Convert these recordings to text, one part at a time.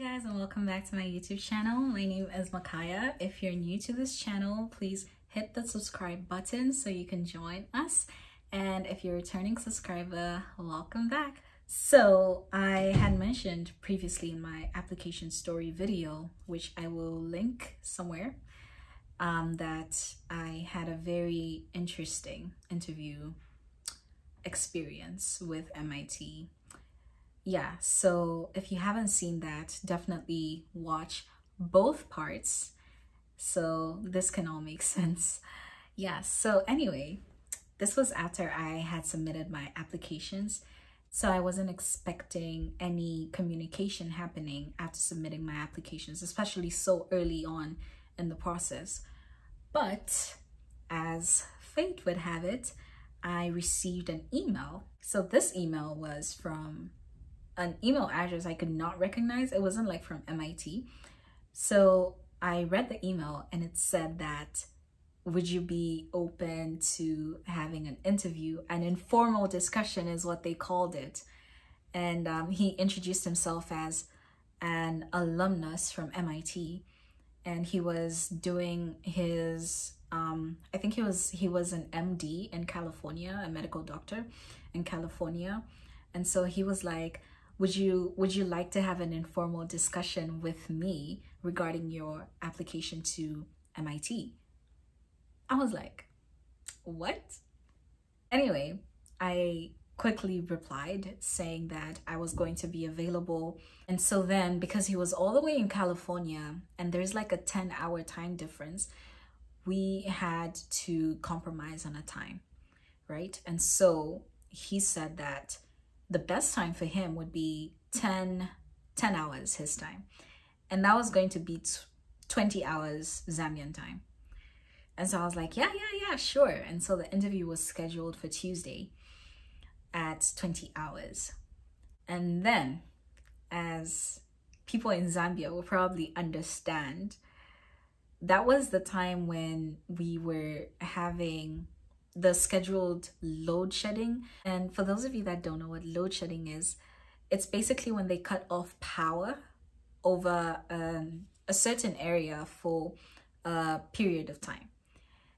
guys, and welcome back to my YouTube channel. My name is Makaya. If you're new to this channel, please hit the subscribe button so you can join us. And if you're a returning subscriber, welcome back. So I had mentioned previously in my application story video, which I will link somewhere, that I had a very interesting interview experience with MIT. Yeah, so if you haven't seen that, definitely watch both parts so this can all make sense. Yeah, so anyway, this was after I had submitted my applications, so I wasn't expecting any communication happening after submitting my applications, especially so early on in the process. But as fate would have it, I received an email. So this email was from an email address I could not recognize. It wasn't like from MIT. So I read the email and it said that, would you be open to having an interview? An informal discussion is what they called it. And he introduced himself as an alumnus from MIT. And he was doing his, I think he was an MD in California, a medical doctor in California. And so he was like, would you like to have an informal discussion with me regarding your application to MIT? I was like, what? Anyway, I quickly replied saying that I was going to be available. And so then, because he was all the way in California and there's like a 10-hour time difference, we had to compromise on a time, right? And so he said that the best time for him would be 10 hours his time. And that was going to be 20 hours Zambian time. And so I was like, yeah, sure. And so the interview was scheduled for Tuesday at 20 hours. And then, as people in Zambia will probably understand, that was the time when we were having the scheduled load shedding. And for those of you that don't know what load shedding is, it's basically when they cut off power over a certain area for a period of time.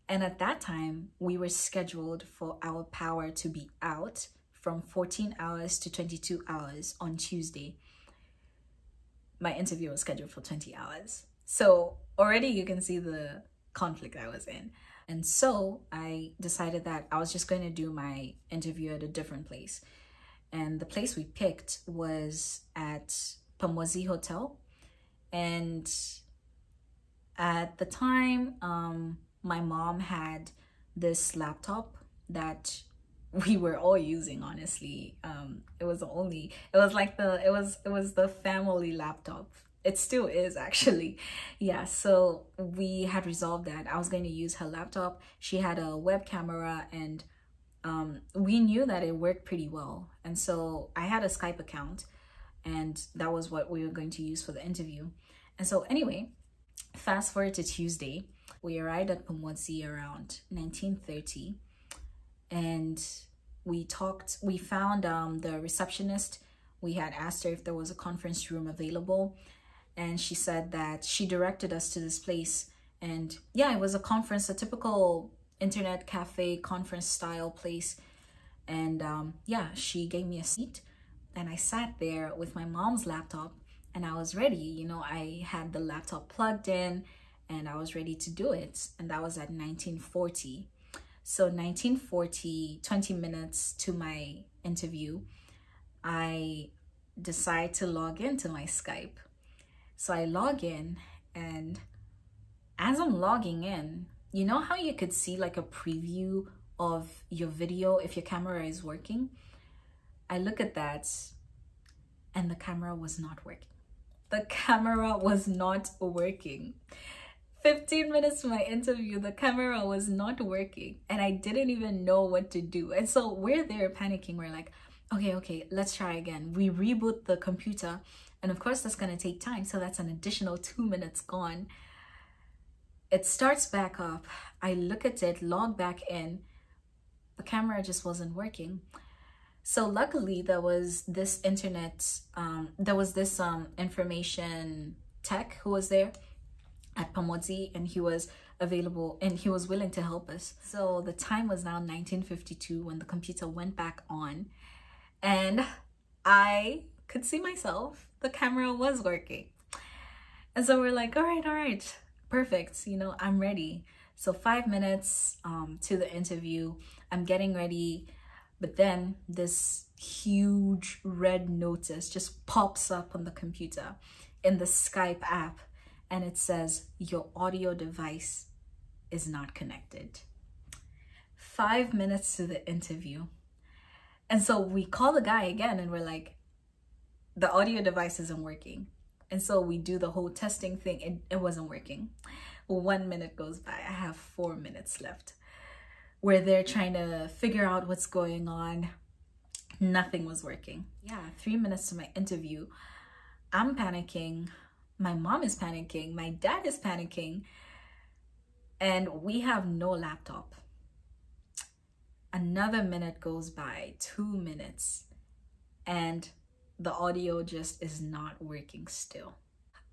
And at that time, we were scheduled for our power to be out from 14 hours to 22 hours on Tuesday. My interview was scheduled for 20 hours. So already you can see the conflict I was in. And so I decided that I was just going to do my interview at a different place. And the place we picked was at Pamwazi Hotel. And at the time, my mom had this laptop that we were all using, honestly. It was the family laptop. It still is, actually. Yeah, so we had resolved that I was going to use her laptop. She had a web camera, and we knew that it worked pretty well. And so I had a Skype account, and that was what we were going to use for the interview. And so anyway, fast forward to Tuesday. We arrived at Pamwazi around 19:30, and we found the receptionist. We had asked her if there was a conference room available, and she said that she directed us to this place. And yeah, it was a conference, a typical internet cafe conference style place. And yeah, she gave me a seat, and I sat there with my mom's laptop, and I was ready. You know, I had the laptop plugged in and I was ready to do it. And that was at 19:40. So 19:40, 20 minutes to my interview, I decide to log into my Skype. So I log in, and as I'm logging in, you know how you could see like a preview of your video if your camera is working? I look at that and the camera was not working. The camera was not working. 15 minutes to my interview, the camera was not working, and I didn't even know what to do. And so we're there panicking. We're like, okay, let's try again. We reboot the computer, and of course that's going to take time. So that's an additional 2 minutes gone. It starts back up. I look at it, log back in. The camera just wasn't working. So luckily there was this information tech who was there at Pamodzi, and he was available and he was willing to help us. So the time was now 1952 when the computer went back on, and I could see myself. The camera was working. And so we're like, all right, perfect. You know, I'm ready. So 5 minutes to the interview, I'm getting ready. But then this huge red notice just pops up on the computer in the Skype app. And it says, your audio device is not connected. 5 minutes to the interview. And so we call the guy again and we're like, the audio device isn't working. And so we do the whole testing thing. It wasn't working. 1 minute goes by. I have 4 minutes left. We're there trying to figure out what's going on. Nothing was working. Yeah, 3 minutes to my interview. I'm panicking. My mom is panicking. My dad is panicking. And we have no laptop. Another minute goes by, 2 minutes. And the audio just is not working still.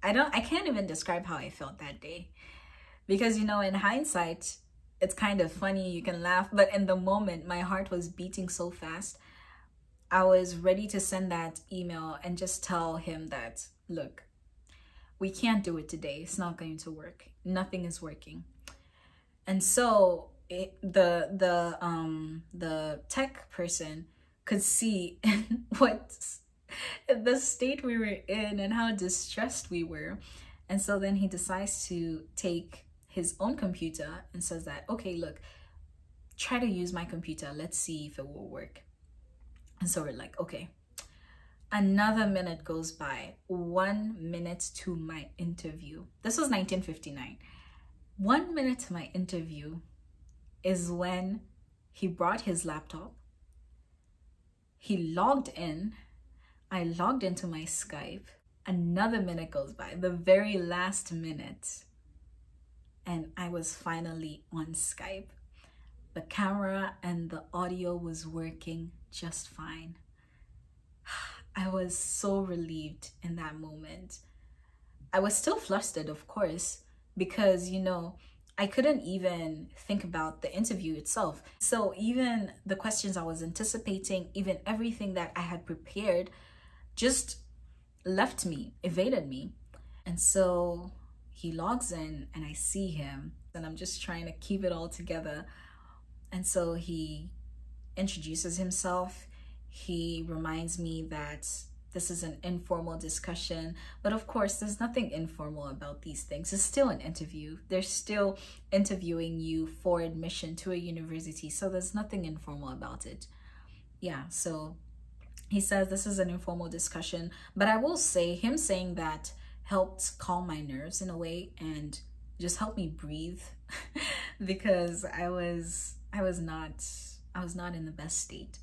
I can't even describe how I felt that day. Because, you know, in hindsight, it's kind of funny, you can laugh, but in the moment, my heart was beating so fast. I was ready to send that email and just tell him that, look, we can't do it today. It's not going to work. Nothing is working. And so the tech person could see what the state we were in and how distressed we were. And so then he decides to take his own computer and says that, okay, look, try to use my computer. Let's see if it will work. And so we're like, okay. Another minute goes by. 1 minute to my interview. This was 1959. 1 minute to my interview is when he brought his laptop. He logged in. I logged into my Skype. Another minute goes by, the very last minute. And I was finally on Skype. The camera and the audio was working just fine. I was so relieved in that moment. I was still flustered, of course, because, you know, I couldn't even think about the interview itself. So even the questions I was anticipating, even everything that I had prepared, just left me, evaded me. And so he logs in and I see him and I'm just trying to keep it all together. And so he introduces himself. He reminds me that this is an informal discussion, but of course there's nothing informal about these things. It's still an interview. They're still interviewing you for admission to a university, so there's nothing informal about it. Yeah, so he says this is an informal discussion, but I will say him saying that helped calm my nerves in a way and just helped me breathe because I was not in the best state.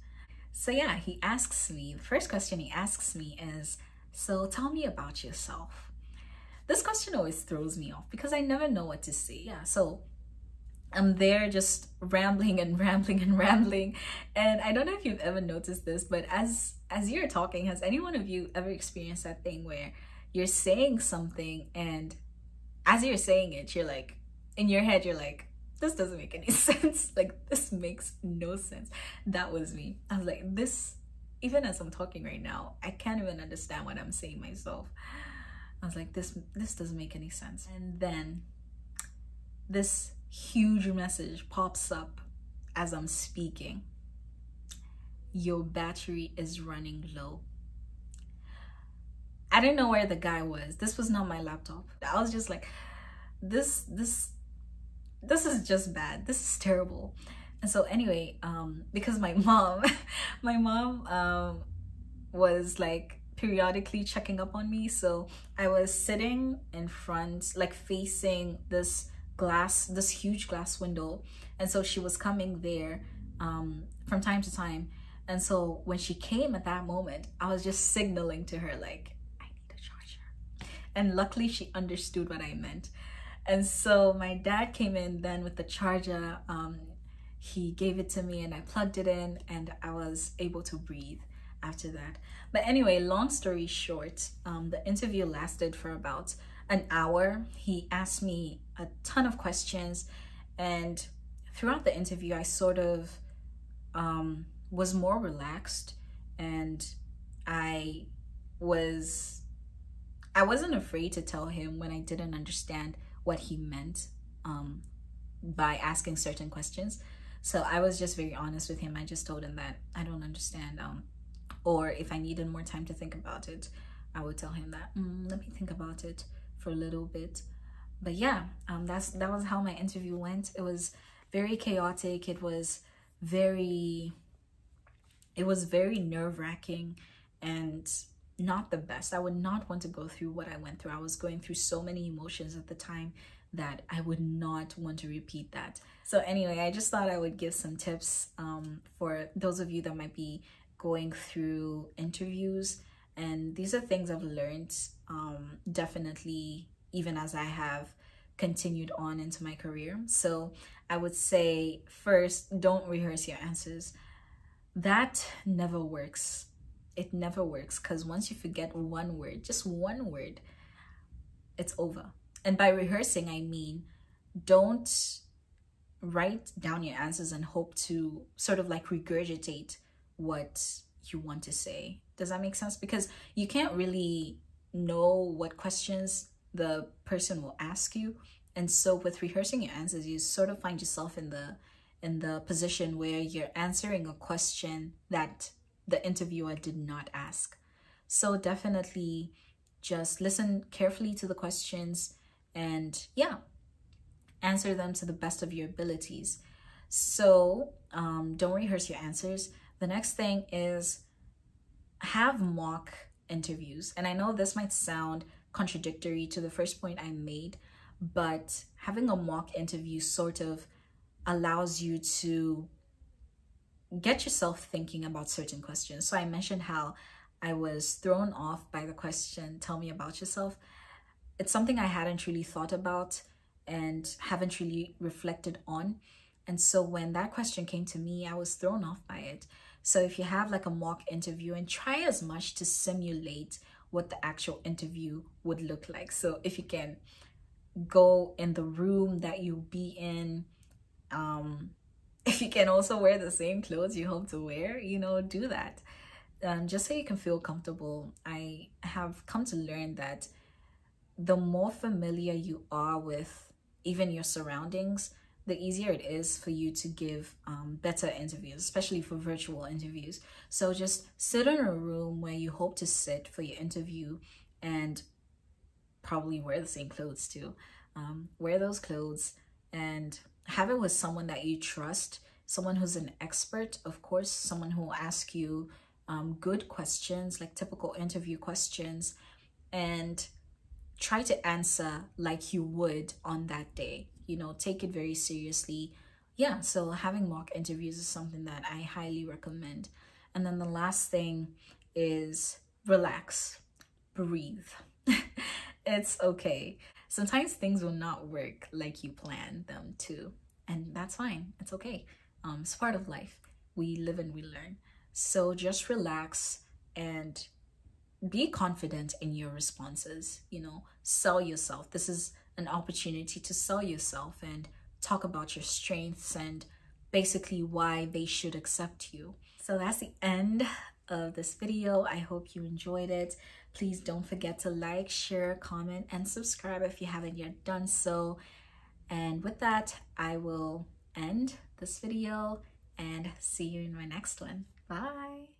So yeah, he asks me, the first question he asks me is, so tell me about yourself. This question always throws me off because I never know what to say. Yeah, so I'm there just rambling and rambling and rambling. And I don't know if you've ever noticed this, but as you're talking, has any one of you ever experienced that thing where you're saying something and as you're saying it, you're like, in your head, you're like, this doesn't make any sense. Like, this makes no sense. That was me. I was like, this, even as I'm talking right now, I can't even understand what I'm saying myself. I was like, this doesn't make any sense. And then this huge message pops up as I'm speaking. Your battery is running low. I didn't know where the guy was. This was not my laptop. I was just like, this is just bad. This is terrible. And so anyway, because my mom was like periodically checking up on me. So I was sitting in front, like facing this huge glass window. And so she was coming there from time to time. And so when she came at that moment, I was just signaling to her like, I need a charger. And luckily she understood what I meant. And so my dad came in then with the charger. he gave it to me and I plugged it in and I was able to breathe after that. But anyway, long story short, the interview lasted for about an hour. He asked me a ton of questions, and throughout the interview I sort of was more relaxed, and I was I wasn't afraid to tell him when I didn't understand what he meant by asking certain questions. So I was just very honest with him. I just told him that I don't understand, or if I needed more time to think about it, I would tell him that let me think about it for a little bit. But yeah, that was how my interview went. It was very chaotic. It was very nerve-wracking and not the best. I would not want to go through what I went through. I was going through so many emotions at the time that I would not want to repeat that. So anyway, I just thought I would give some tips for those of you that might be going through interviews. And these are things I've learned definitely even as I have continued on into my career. So I would say, first, don't rehearse your answers. That never works. It never works, because once you forget one word, just one word, it's over. And by rehearsing, I mean, don't write down your answers and hope to sort of like regurgitate what you want to say. Does that make sense? Because you can't really know what questions the person will ask you. And so with rehearsing your answers, you sort of find yourself in the position where you're answering a question that the interviewer did not ask. So definitely just listen carefully to the questions and yeah, answer them to the best of your abilities. So don't rehearse your answers. The next thing is have mock interviews. And I know this might sound contradictory to the first point I made, but having a mock interview sort of allows you to get yourself thinking about certain questions. So I mentioned how I was thrown off by the question, tell me about yourself. It's something I hadn't really thought about and haven't really reflected on. And so when that question came to me, I was thrown off by it. So if you have like a mock interview, and try as much to simulate what the actual interview would look like. So if you can go in the room that you'll be in, if you can also wear the same clothes you hope to wear, do that. Just so you can feel comfortable. I have come to learn that the more familiar you are with even your surroundings, the easier it is for you to give better interviews, especially for virtual interviews. So just sit in a room where you hope to sit for your interview and probably wear the same clothes too. Wear those clothes and have it with someone that you trust, someone who's an expert, of course, someone who will ask you good questions, like typical interview questions, and try to answer like you would on that day. Take it very seriously. Yeah, so having mock interviews is something that I highly recommend. And then the last thing is relax, breathe. It's okay. Sometimes things will not work like you planned them to, and that's fine. It's okay. It's part of life. We live and we learn. So just relax and be confident in your responses. Sell yourself. This is an opportunity to sell yourself and talk about your strengths and basically why they should accept you. So that's the end of this video. I hope you enjoyed it. Please don't forget to like, share, comment, and subscribe if you haven't yet done so. And with that, I will end this video and see you in my next one. Bye.